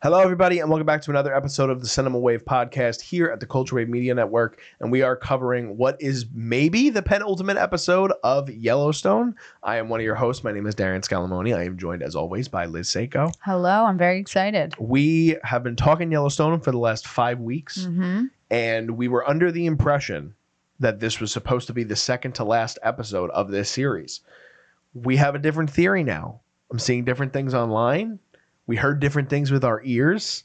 Hello, everybody, and welcome back to another episode of the Cinema Wave podcast here at the Culture Wave Media Network. And we are covering what is maybe the penultimate episode of Yellowstone. I am one of your hosts. My name is Darian Scallamoni. I am joined, as always, by Liz Seiko. Hello, I'm very excited. We have been talking Yellowstone for the last 5 weeks, and we were under the impression that this was supposed to be the second to last episode of this series. We have a different theory now. I'm seeing different things online. We heard different things with our ears.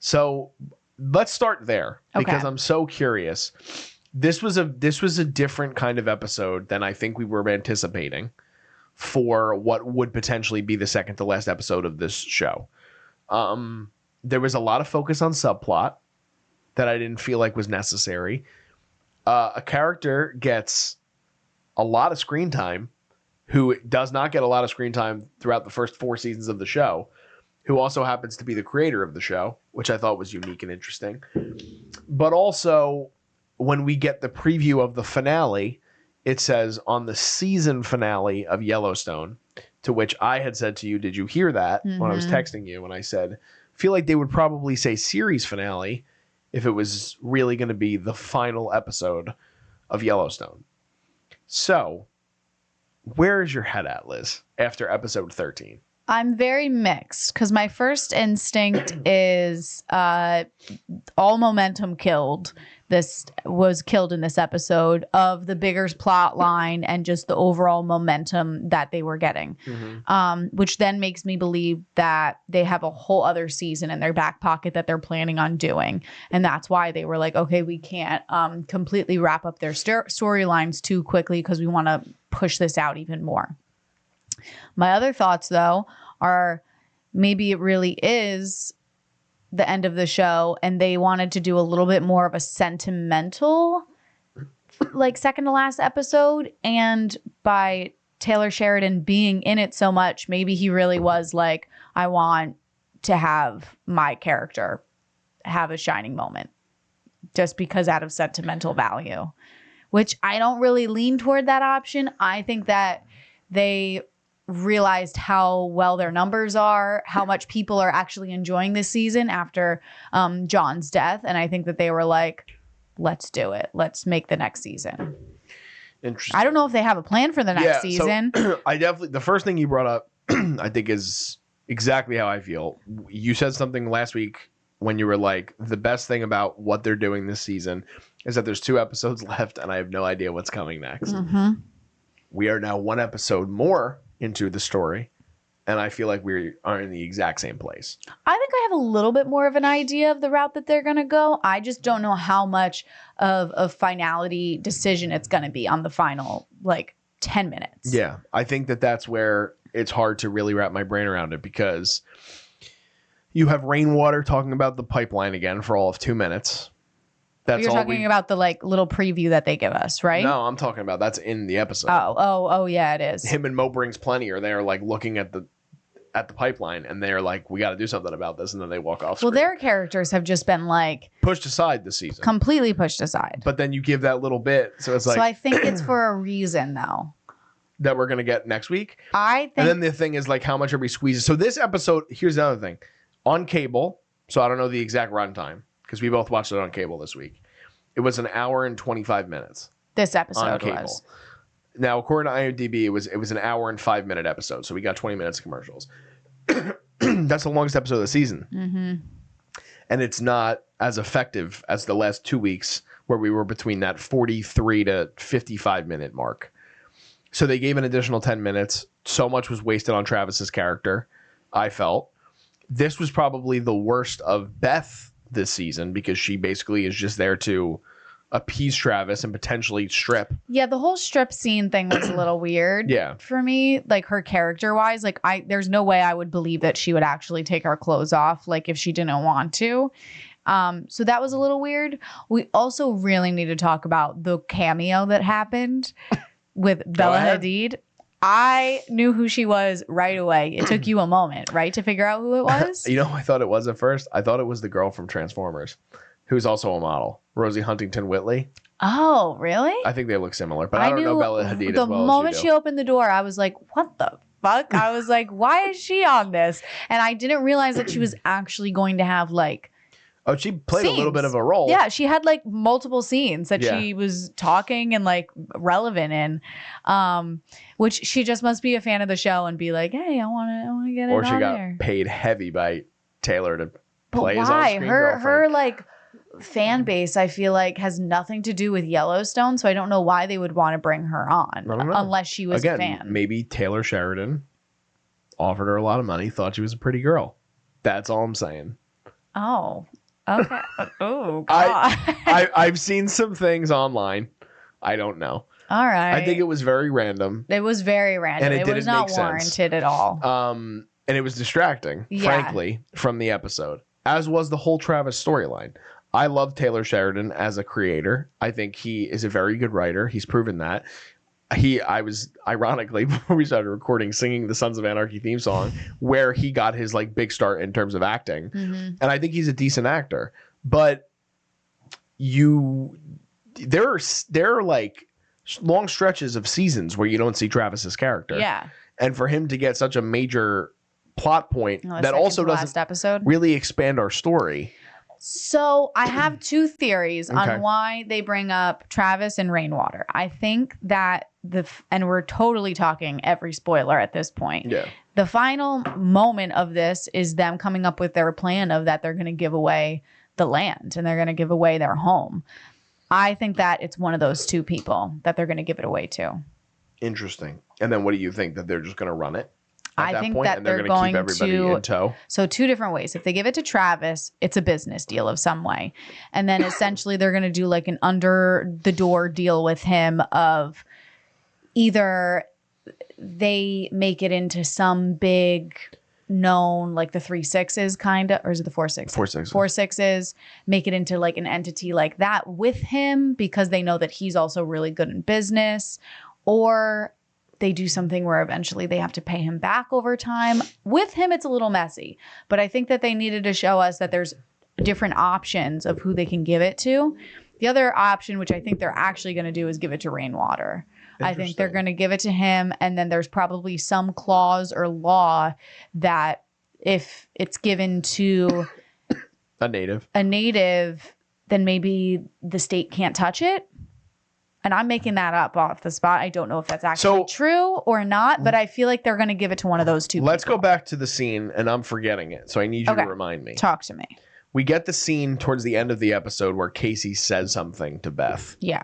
So let's start there because I'm so curious. This was a different kind of episode than I think we were anticipating for what would potentially be the second to last episode of this show. There was a lot of focus on subplot that I didn't feel like was necessary. A character gets a lot of screen time who does not get a lot of screen time throughout the first 4 seasons of the show, who also happens to be the creator of the show, which I thought was unique and interesting. But also, when we get the preview of the finale, it says on the season finale of Yellowstone, to which I had said to you, did you hear that? When I was texting you, and I said, feel like they would probably say series finale if it was really going to be the final episode of Yellowstone. So, where is your head at, Liz, after episode 13? I'm very mixed because my first instinct is all momentum killed. This was killed in this episode of the bigger plot line and just the overall momentum that they were getting, which then makes me believe that they have a whole other season in their back pocket that they're planning on doing. And that's why they were like, okay, we can't completely wrap up their storylines too quickly because we want to push this out even more. My other thoughts, though, are maybe it really is the end of the show and they wanted to do a little bit more of a sentimental, like second to last episode. And by Taylor Sheridan being in it so much, maybe he really was like, I want to have my character have a shining moment just because out of sentimental value, which I don't really lean toward that option. I think that they realized how well their numbers are, how much people are actually enjoying this season after John's death. And I think that they were like, let's do it. Let's make the next season. Interesting. I don't know if they have a plan for the next season. So the first thing you brought up, I think is exactly how I feel. You said something last week when you were like, the best thing about what they're doing this season is that there's 2 episodes left and I have no idea what's coming next. We are now 1 episode more into the story, and I feel like we are in the exact same place. I think I have a little bit more of an idea of the route that they're going to go. I just don't know how much of a finality decision it's going to be on the final, 10 minutes. Yeah, I think that's where it's hard to really wrap my brain around it because you have Rainwater talking about the pipeline again for all of 2 minutes. You're talking about the little preview that they give us, right? No, I'm talking about that's in the episode. Oh, yeah, it is. Him and Mo Brings Plenty are there, looking at the pipeline, and they're like, "We got to do something about this," and then they walk off. Well, their characters have just been pushed aside this season, completely pushed aside. But then you give that little bit, so it's like. So I think it's for a reason, though. That we're gonna get next week. I think. And then the thing is, how much are we squeezing? So this episode, here's another thing, on cable. So I don't know the exact runtime because we both watched it on cable this week. It was an hour and 25 minutes. This episode on cable. was. Now, according to IMDb, it was an hour and 5-minute episode. So we got 20 minutes of commercials. That's the longest episode of the season. And it's not as effective as the last 2 weeks where we were between that 43 to 55 minute mark. So they gave an additional 10 minutes. So much was wasted on Travis's character, I felt. This was probably the worst of Beth this season because she basically is just there to appease Travis and potentially strip. Yeah, the whole strip scene thing was a little weird for me, her character wise. There's no way I would believe that she would actually take her clothes off if she didn't want to. So that was a little weird. We also really need to talk about the cameo that happened with Bella Hadid. I knew who she was right away. It took you a moment, right, to figure out who it was? You know who I thought it was at first? I thought it was the girl from Transformers, who's also a model, Rosie Huntington-Whiteley. Oh, really? I think they look similar, but I don't know Bella Hadid as well as you do. The moment she opened the door, I was like, what the fuck? I was like, why is she on this? And I didn't realize that she was actually going to have like Oh, she played scenes. a little bit of a role. Yeah, she had like multiple scenes that Yeah. she was talking and like relevant in, which she just must be a fan of the show and be like, hey, I want to get it Or she on got there. paid heavy by Taylor to But play his why? on-screen Her girlfriend. like fan base, I feel like, has nothing to do with Yellowstone, so I don't know why they would want to bring her on I don't know. unless she was a fan. Maybe Taylor Sheridan offered her a lot of money, thought she was a pretty girl. That's all I'm saying. Oh, okay. Oh, God. I've seen some things online. I don't know. All right. I think it was very random. It was very random. And it was didn't not make sense. warranted at all. And it was distracting, Yeah. frankly, from the episode, as was the whole Travis storyline. I love Taylor Sheridan as a creator. I think he is a very good writer. He's proven that. I was ironically before we started recording singing the Sons of Anarchy theme song where he got his like big start in terms of acting. Mm-hmm. And I think he's a decent actor. But there are like long stretches of seasons where you don't see Travis's character. Yeah. And for him to get such a major plot point that also doesn't episode. really expand our story. So I have two theories Okay. on why they bring up Travis and Rainwater. I think that and we're totally talking every spoiler at this point. Yeah. The final moment of this is them coming up with their plan of that they're going to give away the land and they're going to give away their home. I think that it's one of those two people that they're going to give it away to. Interesting. And then what do you think? That they're just going to run it? I think that and they're gonna going keep everybody to in tow. So two different ways. If they give it to Travis, it's a business deal of some way. And then essentially they're going to do like an under the door deal with him of either they make it into some big known, like the 3 6s kind of, or is it the 4 6? 4 6. 4 6s, make it into like an entity like that with him because they know that he's also really good in business, or they do something where eventually they have to pay him back over time. With him, it's a little messy, but I think that they needed to show us that there's different options of who they can give it to. The other option, which I think they're actually going to do, is give it to Rainwater. I think they're going to give it to him, and then there's probably some clause or law that if it's given to A native, then maybe the state can't touch it. And I'm making that up off the spot. I don't know if that's actually true or not, but I feel like they're going to give it to one of those two Let's people. go back to the scene, and I'm forgetting it, so I need you to remind me. Talk to me. We get the scene towards the end of the episode where Kayce says something to Beth. Yeah.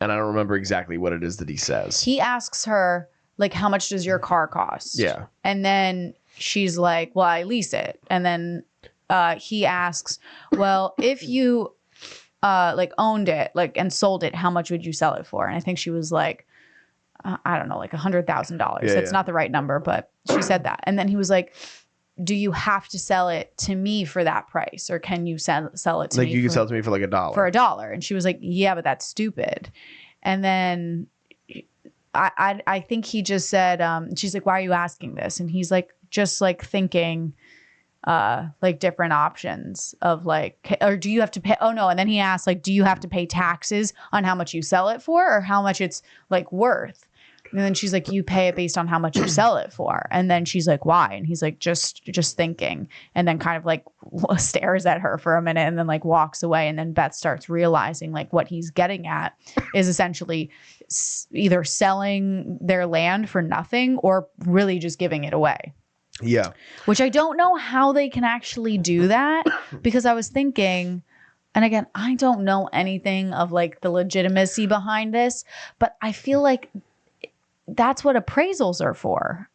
And I don't remember exactly what it is that he says. He asks her, like, how much does your car cost? Yeah. And then she's like, well, I lease it. And then he asks, well, if you like owned it, like, and sold it, how much would you sell it for? And I think she was like, I don't know, like $100,000. Yeah, That's not the right number, but she said that. And then he was like, do you have to sell it to me for that price? Or can you sell it to me? Like you can sell it to me for like $1. For $1. And she was like, yeah, but that's stupid. And then I think he just said, she's like, why are you asking this? And he's like, just like thinking like different options of like, or do you have to pay? Oh no. And then he asked like, do you have to pay taxes on how much you sell it for or how much it's like worth? And then she's like, you pay it based on how much you sell it for. And then she's like, why? And he's like, just thinking. And then kind of like stares at her for a minute and then like walks away. And then Beth starts realizing like what he's getting at is essentially either selling their land for nothing or really just giving it away. Yeah. Which I don't know how they can actually do that because I was thinking, and again, I don't know anything of like the legitimacy behind this, but I feel like that's what appraisals are for,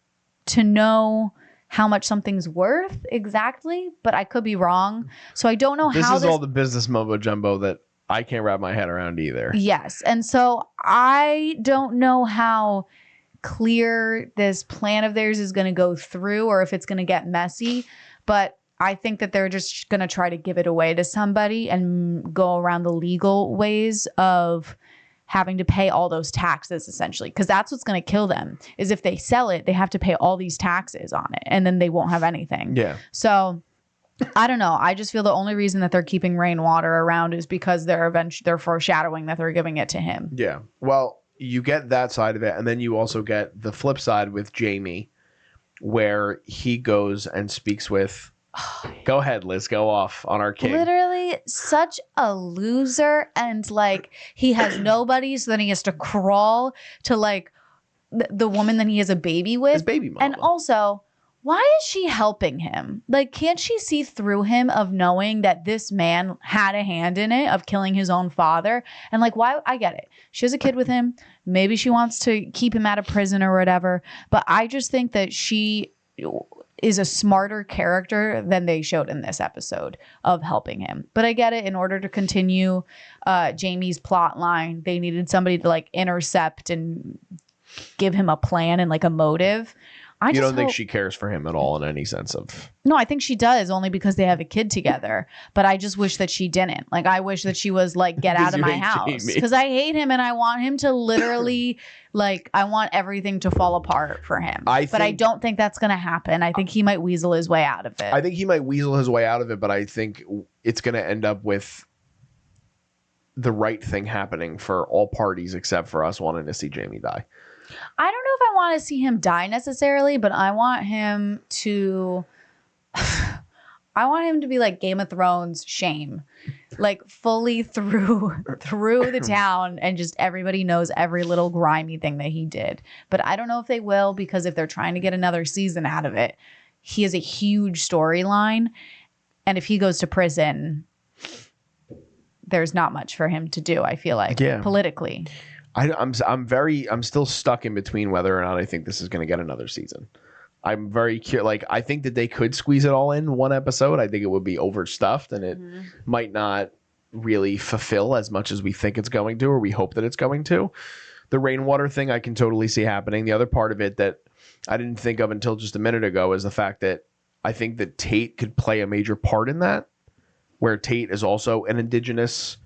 to know how much something's worth exactly, but I could be wrong. So I don't know This how is all the business mumbo jumbo that I can't wrap my head around either. Yes. And so I don't know how clear this plan of theirs is going to go through or if it's going to get messy, but I think that they're just going to try to give it away to somebody and go around the legal ways of having to pay all those taxes essentially, because that's what's going to kill them is if they sell it, they have to pay all these taxes on it and then they won't have anything. Yeah. So I don't know. I just feel the only reason that they're keeping Rainwater around is because they're foreshadowing that they're giving it to him. Yeah. Well, you get that side of it, and then you also get the flip side with Jamie, where he goes and speaks with. Go ahead, Liz. Go off on our king. Literally such a loser, and like he has nobody, so then he has to crawl to like the woman that he has a baby with. His baby mama. And also, why is she helping him? Like, can't she see through him of knowing that this man had a hand in it, of killing his own father? And like, why? I get it. She has a kid with him. Maybe she wants to keep him out of prison or whatever. But I just think that she is a smarter character than they showed in this episode of helping him. But I get it. In order to continue Jamie's plot line, they needed somebody to like intercept and give him a plan and like a motive. You don't think she cares for him at all in any sense of... No, I think she does, only because they have a kid together. But I just wish that she didn't. Like, I wish that she was like, get out of my house. Because I hate him and I want him to literally, like, I want everything to fall apart for him. But I don't think that's going to happen. I think he might weasel his way out of it. I think he might weasel his way out of it, but I think it's going to end up with the right thing happening for all parties except for us wanting to see Jamie die. I don't know if I want to see him die necessarily, but I want him to be like Game of Thrones Shame, like fully through the town, and just everybody knows every little grimy thing that he did. But I don't know if they will, because if they're trying to get another season out of it, he has a huge storyline, and if he goes to prison, there's not much for him to do, I feel like, politically. I'm still stuck in between whether or not I think this is going to get another season. I'm very curious. Like, I think that they could squeeze it all in one episode. I think it would be overstuffed, and it might not really fulfill as much as we think it's going to, or we hope that it's going to. The rainwater thing I can totally see happening. The other part of it that I didn't think of until just a minute ago is the fact that I think that Tate could play a major part in that, where Tate is also an indigenous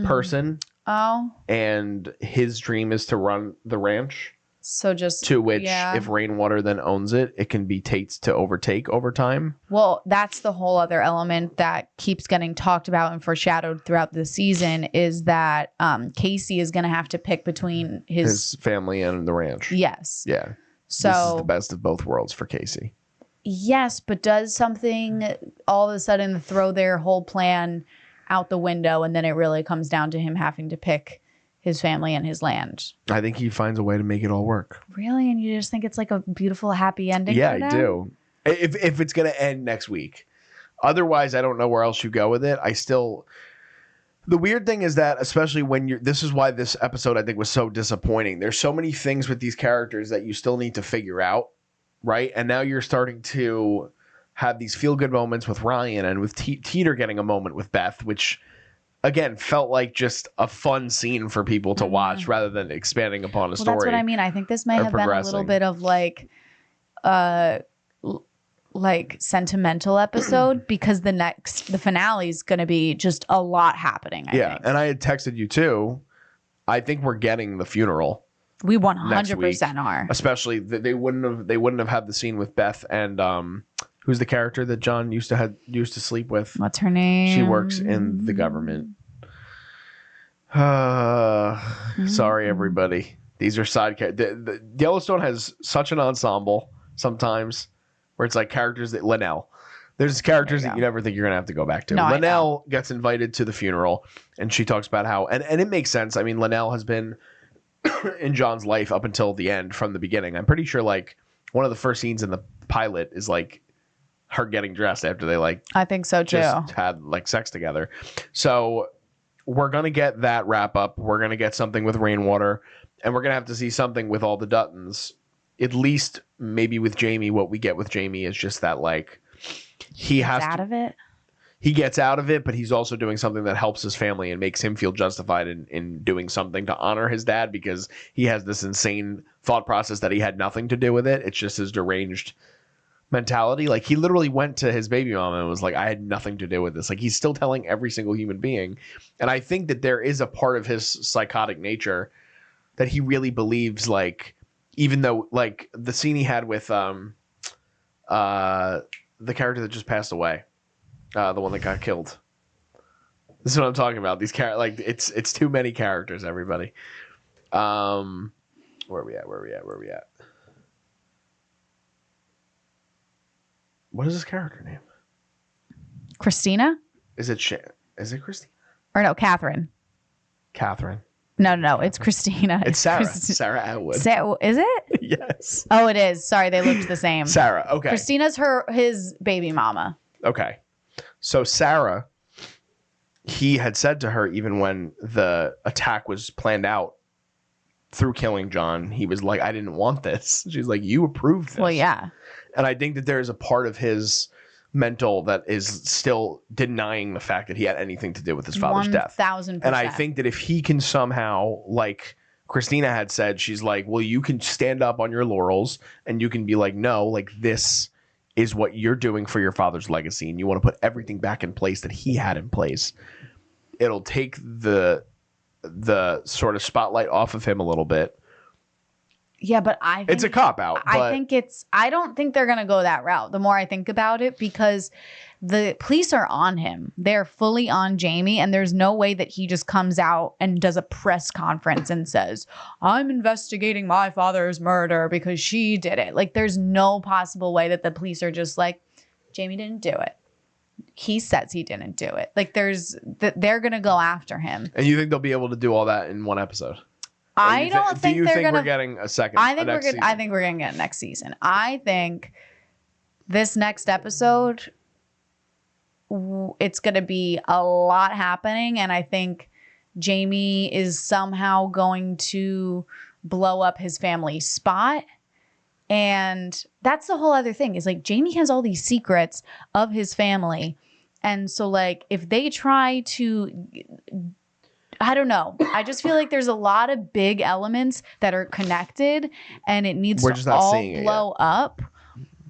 person. Oh. And his dream is to run the ranch. So just to which, if Rainwater then owns it, it can be Tate's to overtake over time. Well, that's the whole other element that keeps getting talked about and foreshadowed throughout the season, is that Kayce is going to have to pick between his family and the ranch. Yes. Yeah. So this is the best of both worlds for Kayce. Yes, but does something all of a sudden throw their whole plan out the window, and then it really comes down to him having to pick his family and his land? I think he finds a way to make it all work. Really? And you just think it's like a beautiful, happy ending? Yeah, I do. If it's going to end next week. Otherwise, I don't know where else you go with it. The weird thing is that, especially when this is why this episode I think was so disappointing. There's so many things with these characters that you still need to figure out, right? And now you're starting to have these feel-good moments with Ryan, and with Teeter getting a moment with Beth, which, again, felt like just a fun scene for people to watch rather than expanding upon a story. That's what I mean. I think this may have been a little bit of like sentimental episode, because the finale is going to be just a lot happening. I think. And I had texted you too. I think we're getting the funeral. We 100% are. Especially they wouldn't have had the scene with Beth and who's the character that John used to sleep with? What's her name? She works in the government. Sorry, everybody. These are side characters. Yellowstone has such an ensemble sometimes where it's like characters that Linnell. There's characters that you never think you're going to have to go back to. No, Linnell gets invited to the funeral, and she talks about how, and it makes sense. I mean, Linnell has been in John's life up until the end from the beginning. I'm pretty sure like one of the first scenes in the pilot is like her getting dressed after they I think so too, just had like sex together. So we're gonna get that wrap up. We're gonna get something with Rainwater, and we're gonna have to see something with all the Duttons. At least maybe with Jamie, what we get with Jamie is just that like he gets out of it, but he's also doing something that helps his family and makes him feel justified in doing something to honor his dad, because he has this insane thought process that he had nothing to do with it. It's just his deranged mentality. Like, he literally went to his baby mama and was like, I had nothing to do with this. Like, he's still telling every single human being. And I think that there is a part of his psychotic nature that he really believes, like, even though like the scene he had with the character that just passed away, the one that got killed. This is what I'm talking about. These it's too many characters, everybody. Where are we at? What is his character name? Christina? Is it Christina? Or no, Catherine. Catherine. No, it's Christina. It's Sarah. Sarah Atwood. Is it? Yes. Oh, it is. Sorry, they looked the same. Sarah. Okay. Christina's his baby mama. Okay. So Sarah, he had said to her, even when the attack was planned out through killing John, he was like, I didn't want this. She's like, you approved this. Well, yeah. And I think that there is a part of his mental that is still denying the fact that he had anything to do with his father's death. 1,000%. And I think that if he can somehow, like Christina had said, she's like, well, you can stand up on your laurels and you can be like, no, like this is what you're doing for your father's legacy. And you want to put everything back in place that he had in place. It'll take the sort of spotlight off of him a little bit. Yeah, but I think it's a cop out. I don't think they're going to go that route the more I think about it, because the police are on him. They're fully on Jamie, and there's no way that he just comes out and does a press conference and says, I'm investigating my father's murder because she did it. Like, there's no possible way that the police are just like, Jamie didn't do it. He says he didn't do it. Like, they're going to go after him. And you think they'll be able to do all that in one episode? I don't think they're going to. We're getting a second? I think we're going to get next season. I think this next episode, it's going to be a lot happening, and I think Jamie is somehow going to blow up his family spot. And that's the whole other thing, is like Jamie has all these secrets of his family. And so like if they try to, I don't know. I just feel like there's a lot of big elements that are connected and it needs to all blow up.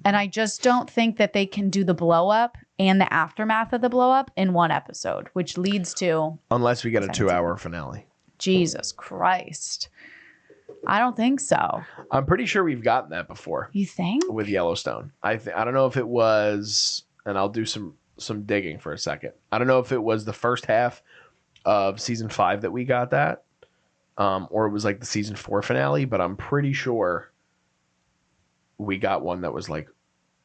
And I just don't think that they can do the blow up and the aftermath of the blow up in one episode, which leads to. Unless we get a 2-hour finale. Jesus Christ. I don't think so. I'm pretty sure we've gotten that before. You think? With Yellowstone. I don't know if it was, and I'll do some digging for a second. I don't know if it was the first half of season 5 that we got that, or it was like the season 4 finale, but I'm pretty sure we got one that was like,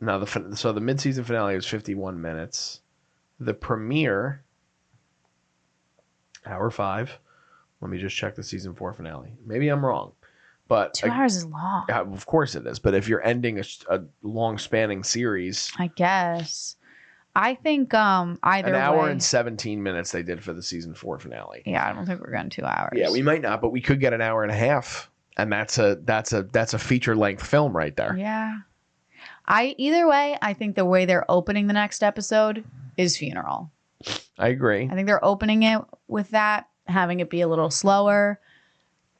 so the mid-season finale was 51 minutes. The premiere, hour 5. Let me just check the season 4 finale. Maybe I'm wrong, but 2 hours is long. Yeah, of course it is. But if you're ending a long spanning series, I guess. I think either an hour way, and 17 minutes they did for the season 4 finale. Yeah, I don't think we're going 2 hours. Yeah, we might not, but we could get an hour and a half, and that's a feature length film right there. Yeah. Either way, I think the way they're opening the next episode is funeral. I agree. I think they're opening it with that, having it be a little slower,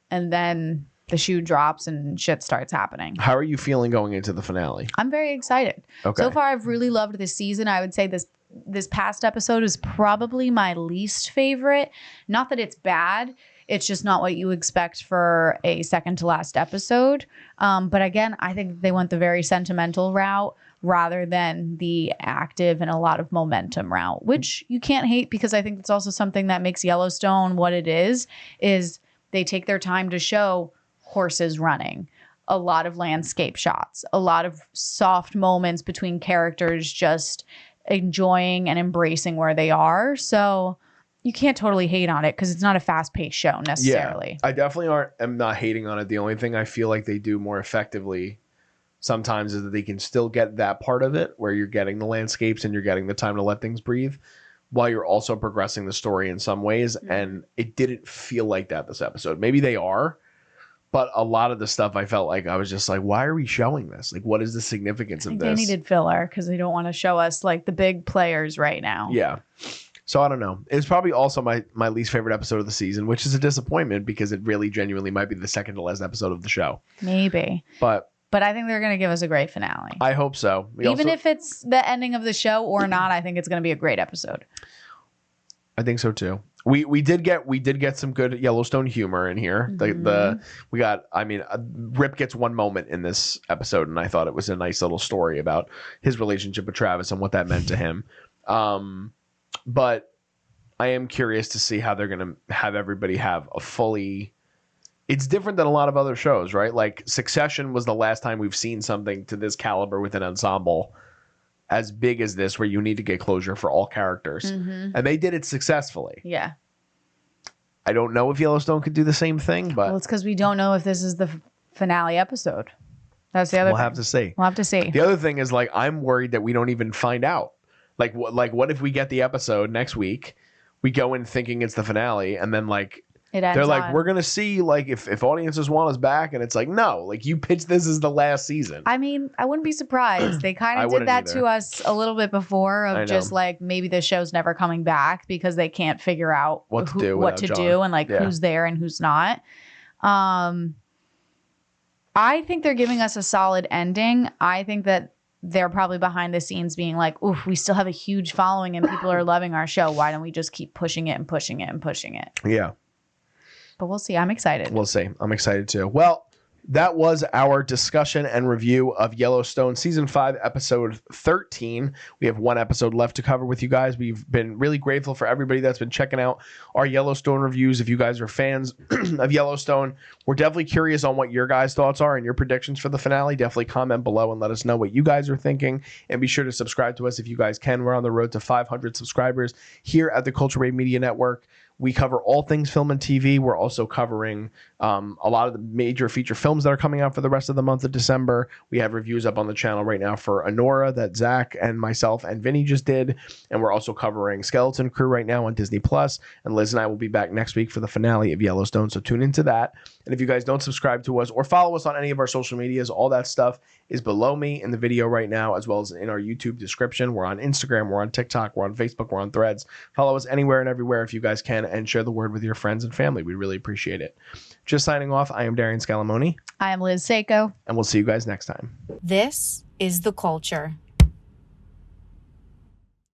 and then the shoe drops and shit starts happening. How are you feeling going into the finale? I'm very excited. Okay. So far, I've really loved this season. I would say this past episode is probably my least favorite. Not that it's bad. It's just not what you expect for a second to last episode. But again, I think they went the very sentimental route rather than the active and a lot of momentum route, which you can't hate, because I think it's also something that makes Yellowstone what it is they take their time to show horses running, a lot of landscape shots, a lot of soft moments between characters just enjoying and embracing where they are. So you can't totally hate on it because it's not a fast-paced show necessarily. Yeah, I definitely am not hating on it. The only thing I feel like they do more effectively sometimes is that they can still get that part of it where you're getting the landscapes and you're getting the time to let things breathe while you're also progressing the story in some ways. Mm-hmm. And it didn't feel like that this episode. Maybe they are, but a lot of the stuff I felt like I was just like, why are we showing this? Like, what is the significance of this? They needed filler because they don't want to show us like the big players right now. Yeah. So I don't know. It's probably also my least favorite episode of the season, which is a disappointment because it really genuinely might be the second to last episode of the show. Maybe. But I think they're going to give us a great finale. I hope so. Even if it's the ending of the show or not, I think it's going to be a great episode. I think so too. We did get some good Yellowstone humor in here. Mm-hmm. Rip gets one moment in this episode, and I thought it was a nice little story about his relationship with Travis and what that meant to him. But I am curious to see how they're going to have everybody have a fully it's different than a lot of other shows, right? Like Succession was the last time we've seen something to this caliber with an ensemble as big as this, where you need to get closure for all characters. And they did it successfully. Yeah. I don't know if Yellowstone could do the same thing, but Well, it's because we don't know if this is the finale episode. That's the other we'll thing. have to see. We'll have to see. The other thing is, like, I'm worried that we don't even find out. Like, what if we get the episode next week, we go in thinking it's the finale, and then, like, It ends they're like, on- we're going to see, like, if audiences want us back, and it's like, no, like, you pitched this as the last season. I mean, I wouldn't be surprised. They kind I of did wouldn't that either. to us a little bit before I know. of just like maybe the show's never coming back because they can't figure out What to do what without to John. do and like Yeah. who's there and who's not. I think they're giving us a solid ending. I think that they're probably behind the scenes being like, oof, we still have a huge following and people are loving our show. Why don't we just keep pushing it and pushing it and pushing it? Yeah. But we'll see. I'm excited. We'll see. I'm excited too. Well, that was our discussion and review of Yellowstone Season 5, Episode 13. We have one episode left to cover with you guys. We've been really grateful for everybody that's been checking out our Yellowstone reviews. If you guys are fans of Yellowstone, we're definitely curious on what your guys' thoughts are and your predictions for the finale. Definitely comment below and let us know what you guys are thinking. And be sure to subscribe to us if you guys can. We're on the road to 500 subscribers here at the Culture Wave Media Network. We cover all things film and TV. We're also covering a lot of the major feature films that are coming out for the rest of the month of December. We have reviews up on the channel right now for Anora that Zach and myself and Vinny just did. And we're also covering Skeleton Crew right now on Disney Plus. And Liz and I will be back next week for the finale of Yellowstone. So tune into that. And if you guys don't subscribe to us or follow us on any of our social medias, all that stuff is below me in the video right now, as well as in our YouTube description. We're on Instagram, we're on TikTok, we're on Facebook, we're on Threads. Follow us anywhere and everywhere if you guys can, and share the word with your friends and family. We really appreciate it. Just signing off, I am Darian Scalamoni, I am Liz Seiko. and we'll see you guys next time. This is the culture.